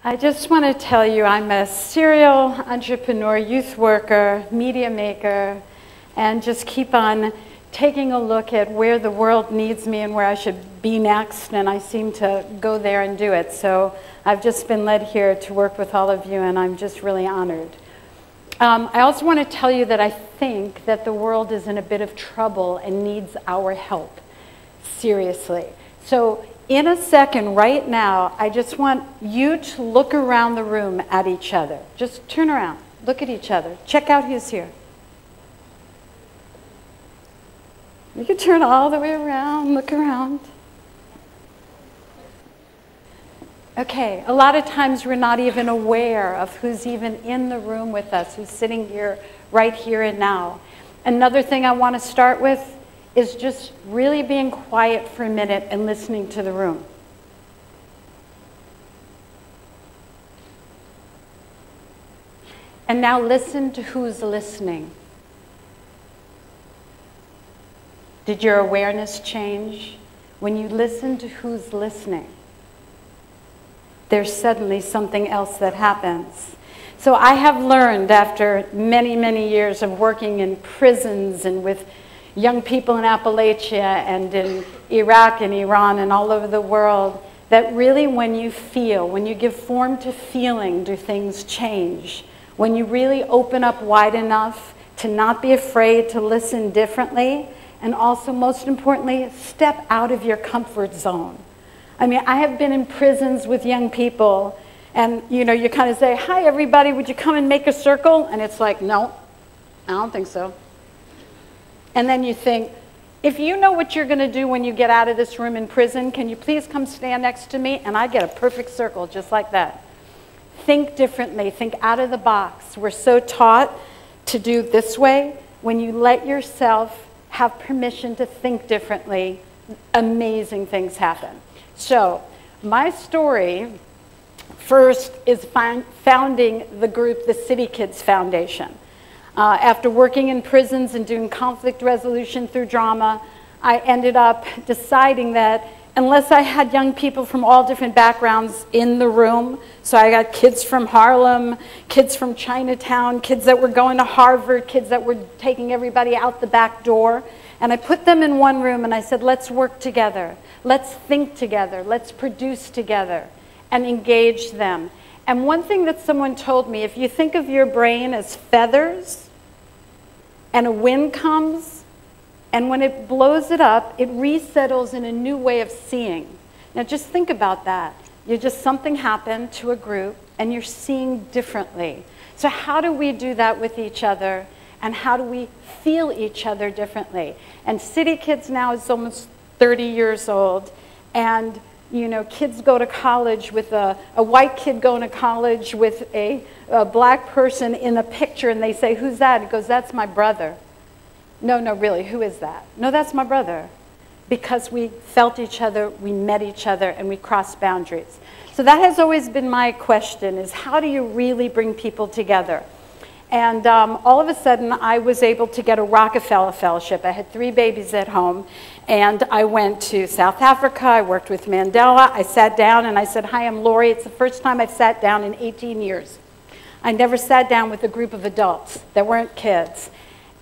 I just want to tell you I'm a serial entrepreneur, youth worker, media maker, and just keep on taking a look at where the world needs me and where I should be next, and I seem to go there and do it. So I've just been led here to work with all of you, and I'm just really honored. I also want to tell you that I think that the world is in a bit of trouble and needs our help, seriously. So in a second, right now, I just want you to look around the room at each other. Just turn around, look at each other, check out who's here. You can turn all the way around, look around. Okay, a lot of times we're not even aware of who's even in the room with us, who's sitting here, right here and now. Another thing I want to start with is just really being quiet for a minute and listening to the room. And now listen to who's listening. Did your awareness change? When you listen to who's listening, there's suddenly something else that happens. So I have learned after many, many years of working in prisons and with young people in Appalachia and in Iraq and Iran and all over the world, that really when you feel, when you give form to feeling, do things change. When you really open up wide enough to not be afraid to listen differently, and also most importantly, step out of your comfort zone. I mean, I have been in prisons with young people, and you know, you kind of say, hi everybody, would you come and make a circle? And it's like, no, I don't think so. And then you think, if you know what you're going to do when you get out of this room in prison, can you please come stand next to me? And I get a perfect circle just like that. Think differently, think out of the box. We're so taught to do this way. When you let yourself have permission to think differently, amazing things happen. So my story first is founding the group, the City Kids Foundation. After working in prisons and doing conflict resolution through drama, I ended up deciding that unless I had young people from all different backgrounds in the room, so I got kids from Harlem, kids from Chinatown, kids that were going to Harvard, kids that were taking everybody out the back door, and I put them in one room and I said, let's work together, let's think together, let's produce together, and engage them. And one thing that someone told me, if you think of your brain as feathers, and a wind comes, and when it blows it up, it resettles in a new way of seeing. Now just think about that. Something happened to a group, and you're seeing differently. So how do we do that with each other, and how do we feel each other differently? And City Kids now is almost 30 years old, and you know, kids go to college with a white kid going to college with a black person in a picture, and they say, who's that? He goes, that's my brother. No, really, who is that? No, that's my brother. Because we felt each other, we met each other, and we crossed boundaries. So that has always been my question, is how do you really bring people together? And all of a sudden, I was able to get a Rockefeller Fellowship. I had 3 babies at home, and I went to South Africa. I worked with Mandela. I sat down, and I said, hi, I'm Laurie. It's the first time I've sat down in 18 years. I never sat down with a group of adults that weren't kids.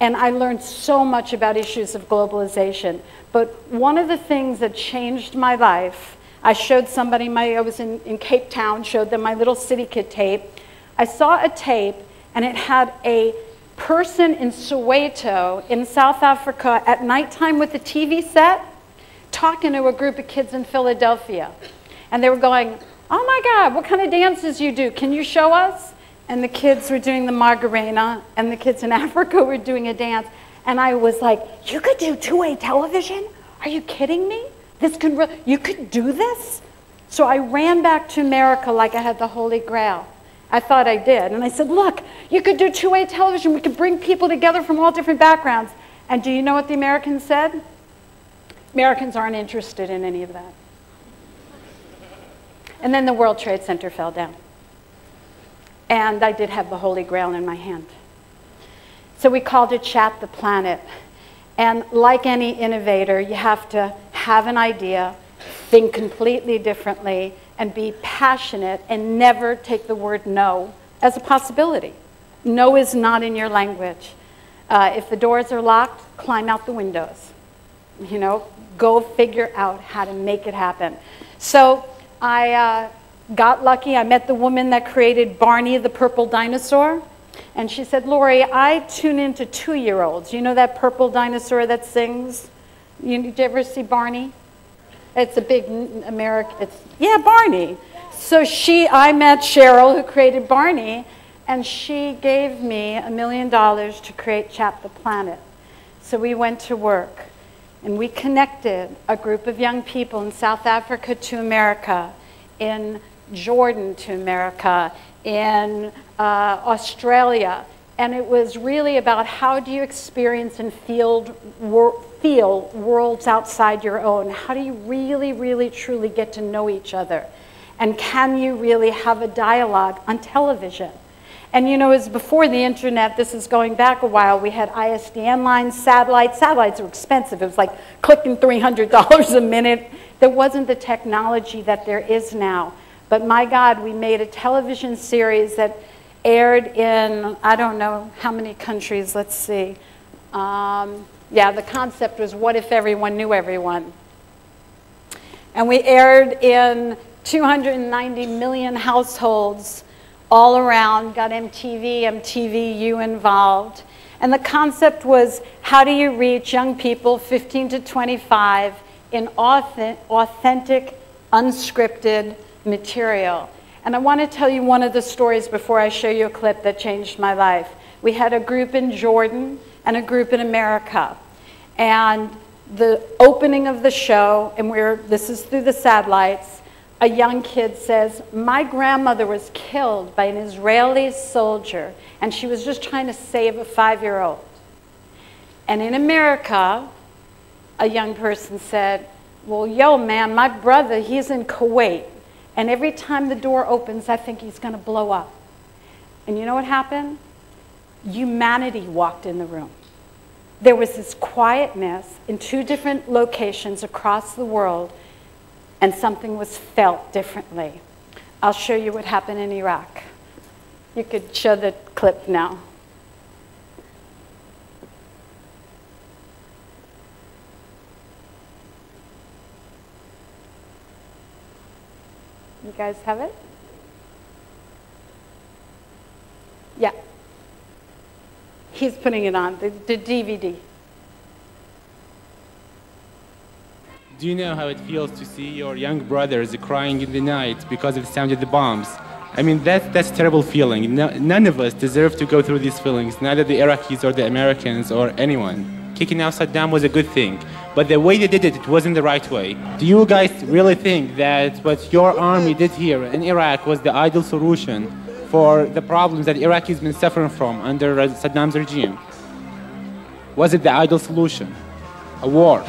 And I learned so much about issues of globalization. But one of the things that changed my life, I showed somebody, I was in Cape Town, showed them my little City Kid tape. I saw a tape, and it had a person in Soweto in South Africa at nighttime with a TV set talking to a group of kids in Philadelphia. And they were going, oh my God, what kind of dances you do? Can you show us? And the kids were doing the Macarena, and the kids in Africa were doing a dance. And I was like, you could do two-way television? Are you kidding me? You could do this? So I ran back to America like I had the Holy Grail. I thought I did. And I said, look, you could do two-way television. We could bring people together from all different backgrounds. And do you know what the Americans said? Americans aren't interested in any of that. And then the World Trade Center fell down. And I did have the Holy Grail in my hand. So we called it Chat the Planet. And like any innovator, you have to have an idea, think completely differently, and be passionate and never take the word no as a possibility. No is not in your language. If the doors are locked, climb out the windows. You know, go figure out how to make it happen. So I got lucky. I met the woman that created Barney the purple dinosaur. And she said, Laurie, I tune into 2-year-olds. You know that purple dinosaur that sings? Did you ever see Barney? It's a big American, yeah, Barney. So I met Cheryl, who created Barney, and she gave me $1 million to create Chap the Planet. So we went to work, and we connected a group of young people in South Africa to America, in Jordan to America, in Australia. And it was really about how do you experience and feel worlds outside your own? How do you really, really, truly get to know each other? And can you really have a dialogue on television? And you know, it was before the internet. This is going back a while. We had ISDN lines, satellites. Satellites were expensive. It was like clicking $300 a minute. There wasn't the technology that there is now. But my God, we made a television series that aired in, I don't know how many countries, let's see. Yeah, the concept was, what if everyone knew everyone? And we aired in 290 million households all around, got MTVU involved. And the concept was, how do you reach young people 15 to 25 in authentic, unscripted material? And I want to tell you one of the stories before I show you a clip that changed my life. We had a group in Jordan and a group in America. And the opening of the show, and this is through the satellites, a young kid says, my grandmother was killed by an Israeli soldier, and she was just trying to save a 5-year-old. And in America, a young person said, well, yo, man, my brother, he's in Kuwait. And every time the door opens, I think he's going to blow up. And you know what happened? Humanity walked in the room. There was this quietness in 2 different locations across the world, and something was felt differently. I'll show you what happened in Iraq. You could show the clip now. You guys have it? Yeah. He's putting it on, the DVD. Do you know how it feels to see your young brothers crying in the night because of the sound of the bombs? I mean, that's a terrible feeling. None of us deserve to go through these feelings, neither the Iraqis or the Americans or anyone. Kicking out Saddam was a good thing, but the way they did it, it wasn't the right way. Do you guys really think that what your army did here in Iraq was the ideal solution for the problems that Iraq has been suffering from under Saddam's regime? Was it the ideal solution? A war?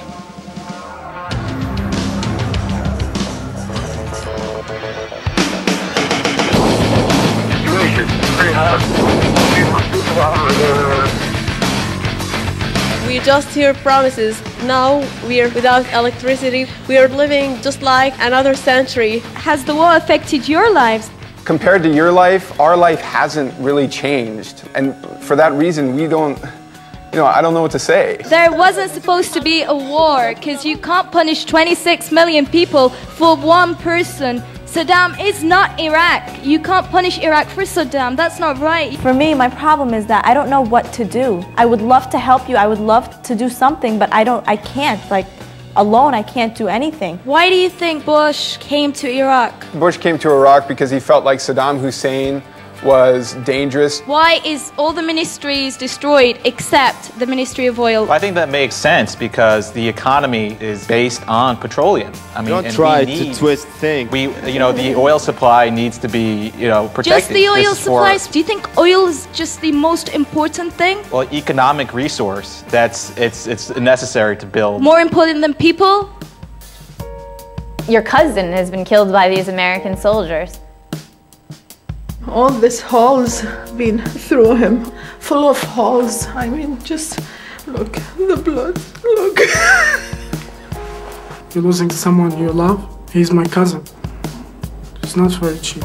We just hear promises. Now we are without electricity. We are living just like another century. Has the war affected your lives? Compared to your life, our life hasn't really changed. And for that reason, we don't, I don't know what to say. There wasn't supposed to be a war because you can't punish 26 million people for one person. Saddam is not Iraq. You can't punish Iraq for Saddam. That's not right. For me, my problem is that I don't know what to do. I would love to help you. I would love to do something, but I can't. Like, alone, I can't do anything. Why do you think Bush came to Iraq? Bush came to Iraq because he felt like Saddam Hussein was dangerous. Why is all the ministries destroyed except the Ministry of Oil? Well, I think that makes sense because the economy is based on petroleum. I mean, don't try to twist things. The oil supply needs to be, protected. Just the oil supplies? Do you think oil is just the most important thing? Well, economic resource. It's necessary to build. More important than people? Your cousin has been killed by these American soldiers. All these holes been through him, full of holes. I mean, just look, the blood, look. You're losing someone you love. He's my cousin. He's not very cheap.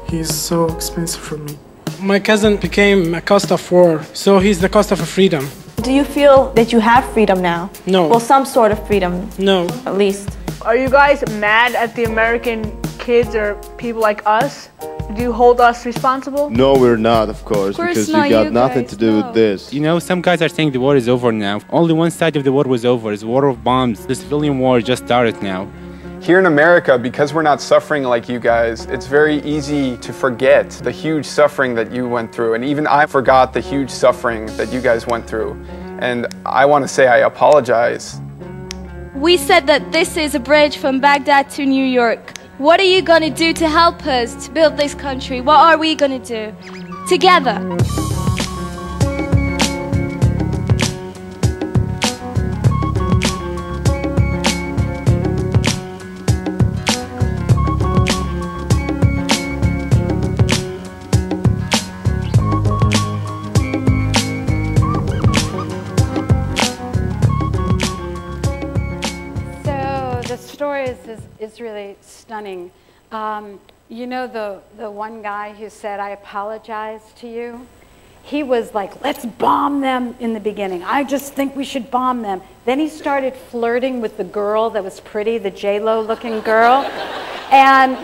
He's so expensive for me. My cousin became a cost of war, so he's the cost of freedom. Do you feel that you have freedom now? No. Well, some sort of freedom. No. At least. Are you guys mad at the American kids or people like us? Do you hold us responsible? No, we're not, of course because you got nothing to do with this. You know, some guys are saying the war is over now. Only one side of the war was over. It's a war of bombs. The civilian war just started now. Here in America, because we're not suffering like you guys, it's very easy to forget the huge suffering that you went through. And even I forgot the huge suffering that you guys went through. And I want to say I apologize. We said that this is a bridge from Baghdad to New York. What are you going to do to help us to build this country? What are we going to do together? Is really stunning. You know the one guy who said, I apologize to you? He was like, let's bomb them in the beginning. I just think we should bomb them. Then he started flirting with the girl that was pretty, the J-Lo looking girl. And,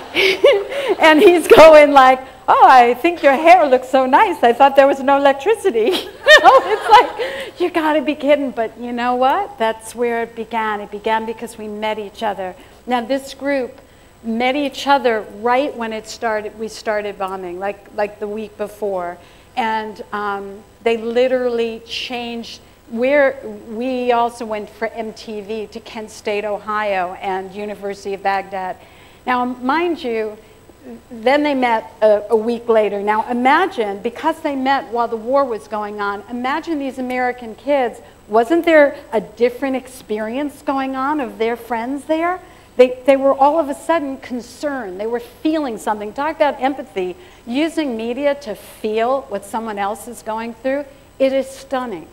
and he's going like, oh, I think your hair looks so nice. I thought there was no electricity. It's like, you gotta be kidding. But you know what? That's where it began. It began because we met each other. Now this group met each other right when it started. We started bombing, like the week before. And they literally changed. We also went for MTV to Kent State, Ohio, and University of Baghdad. Now, mind you, then they met a week later. Now, imagine, because they met while the war was going on, imagine these American kids. Wasn't there a different experience going on of their friends there? They were all of a sudden concerned. They were feeling something. Talk about empathy. Using media to feel what someone else is going through, it is stunning.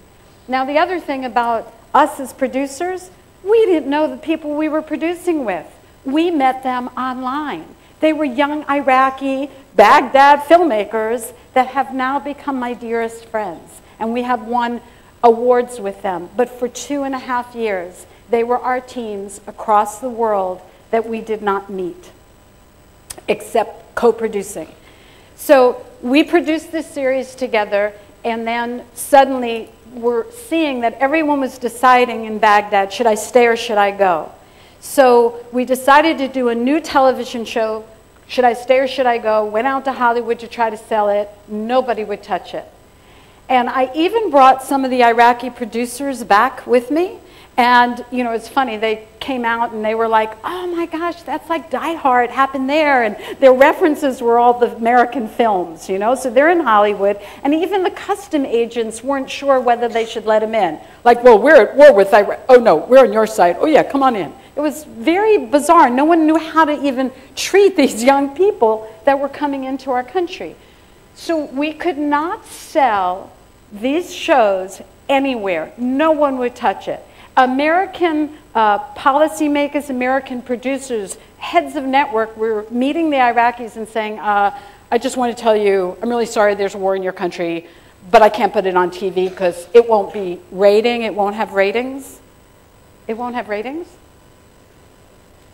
Now, the other thing about us as producers, we didn't know the people we were producing with. We met them online. They were young Iraqi, Baghdad filmmakers that have now become my dearest friends. And we have won awards with them. But for 2.5 years, they were our teams across the world that we did not meet, except co-producing. So we produced this series together, and then suddenly we're seeing that everyone was deciding in Baghdad, should I stay or should I go? So we decided to do a new television show, should I stay or should I go? Went out to Hollywood to try to sell it. Nobody would touch it. And I even brought some of the Iraqi producers back with me. And, you know, it's funny, they came out and they were like, oh my gosh, that's like Die Hard, happened there. And their references were all the American films, you know, so they're in Hollywood. And even the custom agents weren't sure whether they should let them in. Like, well, we're at war with Iraq. Oh no, we're on your side. Oh yeah, come on in. It was very bizarre. No one knew how to even treat these young people that were coming into our country. So we could not sell these shows anywhere. No one would touch it. American policymakers, American producers, heads of network were meeting the Iraqis and saying, I just want to tell you, I'm really sorry there's a war in your country, but I can't put it on TV because it won't be rating, it won't have ratings. It won't have ratings?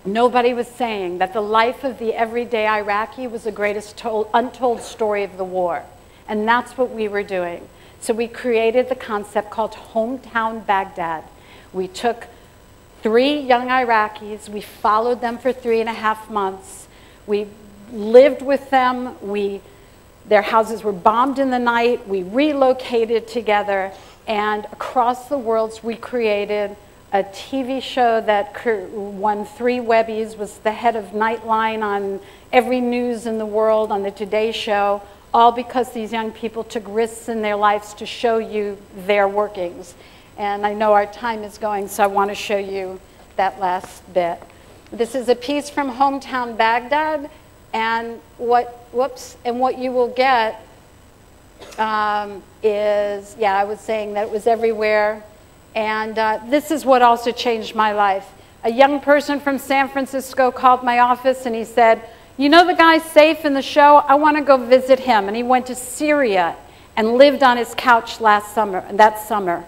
Nobody was saying that the life of the everyday Iraqi was the greatest untold story of the war. And that's what we were doing. So we created the concept called Hometown Baghdad. We took 3 young Iraqis, we followed them for 3.5 months, we lived with them, their houses were bombed in the night, we relocated together, and across the world we created a TV show that won 3 Webbies, was the head of Nightline on every news in the world, on the Today Show, all because these young people took risks in their lives to show you their workings. And I know our time is going, so I want to show you that last bit. This is a piece from Hometown Baghdad, and what you will get is, yeah, I was saying that it was everywhere. And this is what also changed my life. A young person from San Francisco called my office and he said, You know the guy Saif in the show? I want to go visit him. And he went to Syria and lived on his couch that summer.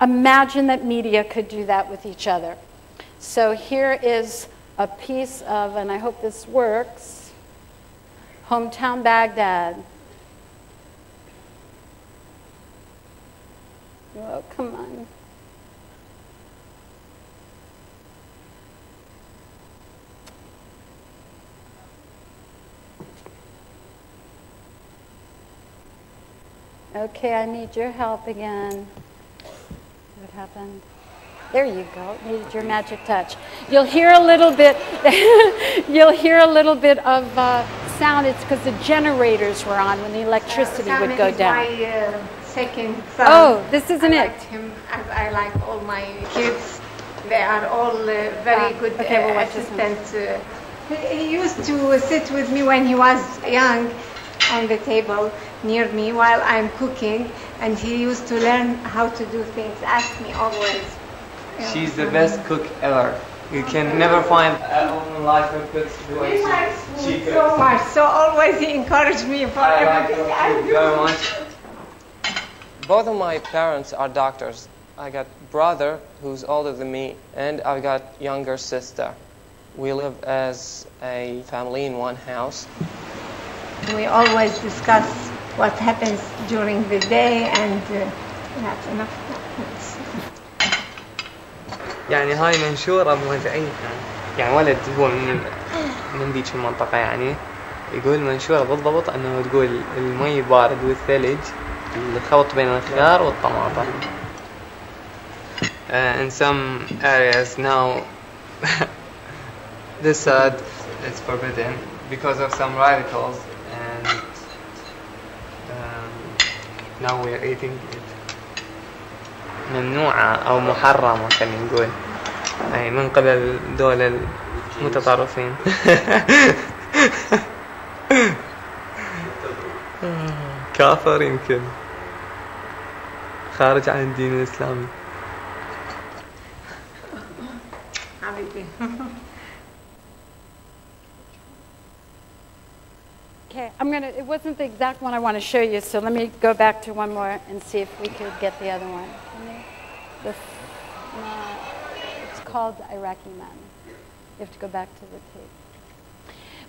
Imagine that media could do that with each other. So here is a piece of, and I hope this works, Hometown Baghdad. Oh, come on. Okay, I need your help again. What happened? There you go. Needed your magic touch. You'll hear a little bit. You'll hear a little bit of sound. It's because the generators were on when the electricity would go down. My second son. Oh, this isn't it. I like him as I like all my kids. They are all very good assistants. He used to sit with me when he was young on the table near me while I'm cooking, and he used to learn how to do things. Ask me always. She's the best cook ever. You can never find a woman like her cooks the way she cooks. So much. So always he encouraged me for everything I do. Very much. Both of my parents are doctors. I got brother who's older than me, and I've got younger sister. We live as a family in one house. We always discuss what happens during the day, and that's enough. يعني هاي منشورة مزعجة. يعني ولد هو من ذيك المنطقة يعني يقول منشورة بالضبط أنه تقول المي بارد والثلج الخلط بين الخيار والطماطم. In some areas now this salad is forbidden because of some radicals, and now we are eating it. ممنوعة أو محرمة خلينا نقول أي من قبل دول المتطرفين. كافر يمكن خارج عن الدين الإسلامي. حبيبي. Okay, it wasn't the exact one I want to show you, so let me go back to one more and see if we could get the other one. It's called Iraqi Man. You have to go back to the tape.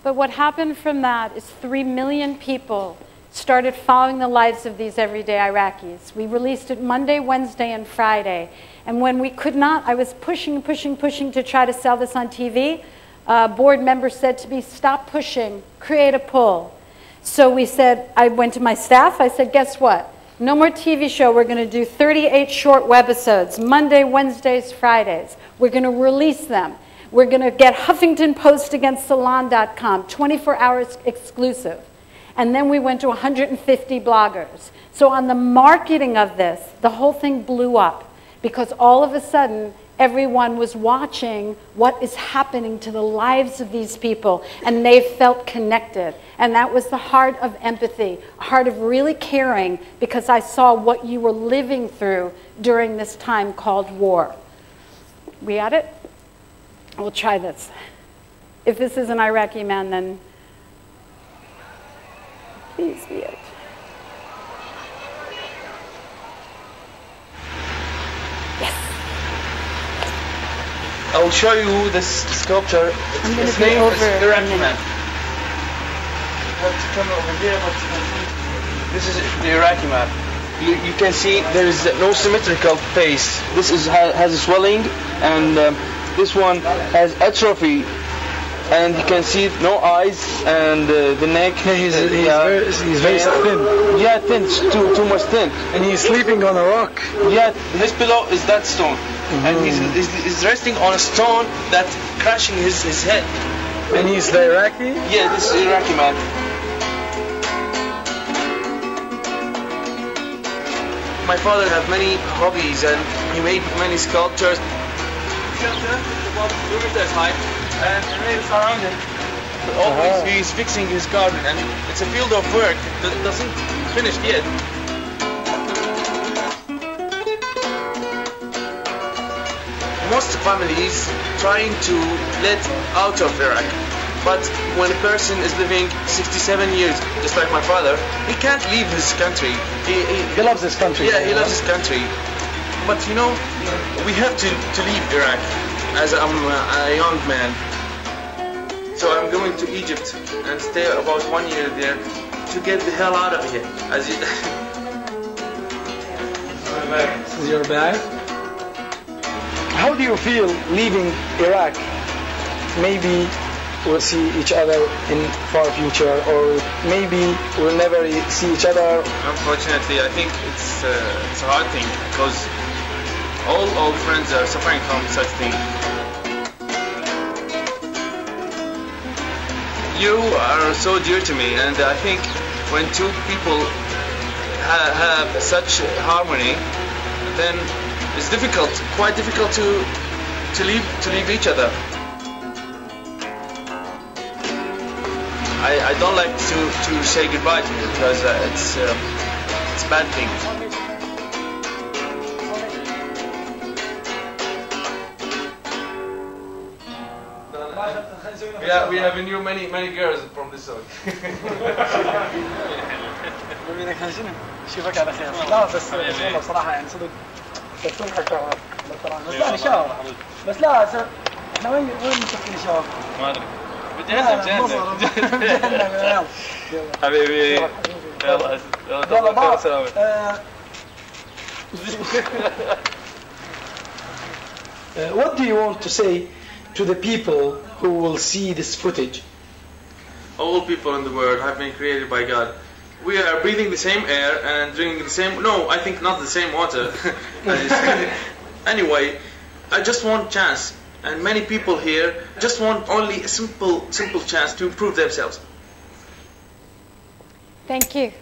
But what happened from that is 3 million people started following the lives of these everyday Iraqis. We released it Monday, Wednesday, and Friday. And when we could not, I was pushing to try to sell this on TV. A board member said to me, stop pushing, create a pull. So we said, I went to my staff, I said, guess what? No more TV show, we're going to do 38 short webisodes, Monday, Wednesdays, Fridays. We're going to release them. We're going to get Huffington Post against Salon.com, 24 hours exclusive. And then we went to 150 bloggers. So on the marketing of this, the whole thing blew up because all of a sudden, everyone was watching what is happening to the lives of these people, and they felt connected. And that was the heart of empathy, a heart of really caring, because I saw what you were living through during this time called war. We got it? We'll try this. If this is an Iraqi man, then please be it. I will show you this sculpture. Its name is Iraqi Man. You have to come over here. This is the Iraqi Man. You can see there is no symmetrical face. This has a swelling, and this one has atrophy. And you can see no eyes, and the neck. He's very thin. Yeah, thin, too much thin. And he's sleeping on a rock. Yeah, his pillow is that stone. And he's resting on a stone that's crashing his head. And he's the Iraqi? Yeah, this is Iraqi Man. My father had many hobbies, and he made many sculptures. And it's around him. Always he's fixing his garden, and it's a field of work that doesn't finish yet. Most families trying to let out of Iraq. But when a person is living 67 years, just like my father, he can't leave his country. He loves his country. Yeah, he loves his country. But you know, we have to leave Iraq, as I'm a young man. So I'm going to Egypt and stay about 1 year there to get the hell out of here. As you This is your bag. How do you feel leaving Iraq? Maybe we'll see each other in far future, or maybe we'll never see each other. Unfortunately, I think it's a hard thing because all friends are suffering from such thing. You are so dear to me, and I think when two people have such harmony, then it's difficult, quite difficult to leave each other. I don't like to say goodbye to you because it's a bad thing. Yeah, we have knew many girls from this song. اشوفك على خير. لا بس والله بصراحه يعني صدق تضحك بس لا نشاور بس لا احنا وين مسوي نشاور؟ ما ادري بجهنم حبيبي يلا يلا سلام. What do you want to say to the people who will see this footage? All people in the world have been created by God. We are breathing the same air and drinking the same, no, I think not the same water. Anyway, I just want chance. And many people here just want only a simple chance to improve themselves. Thank you.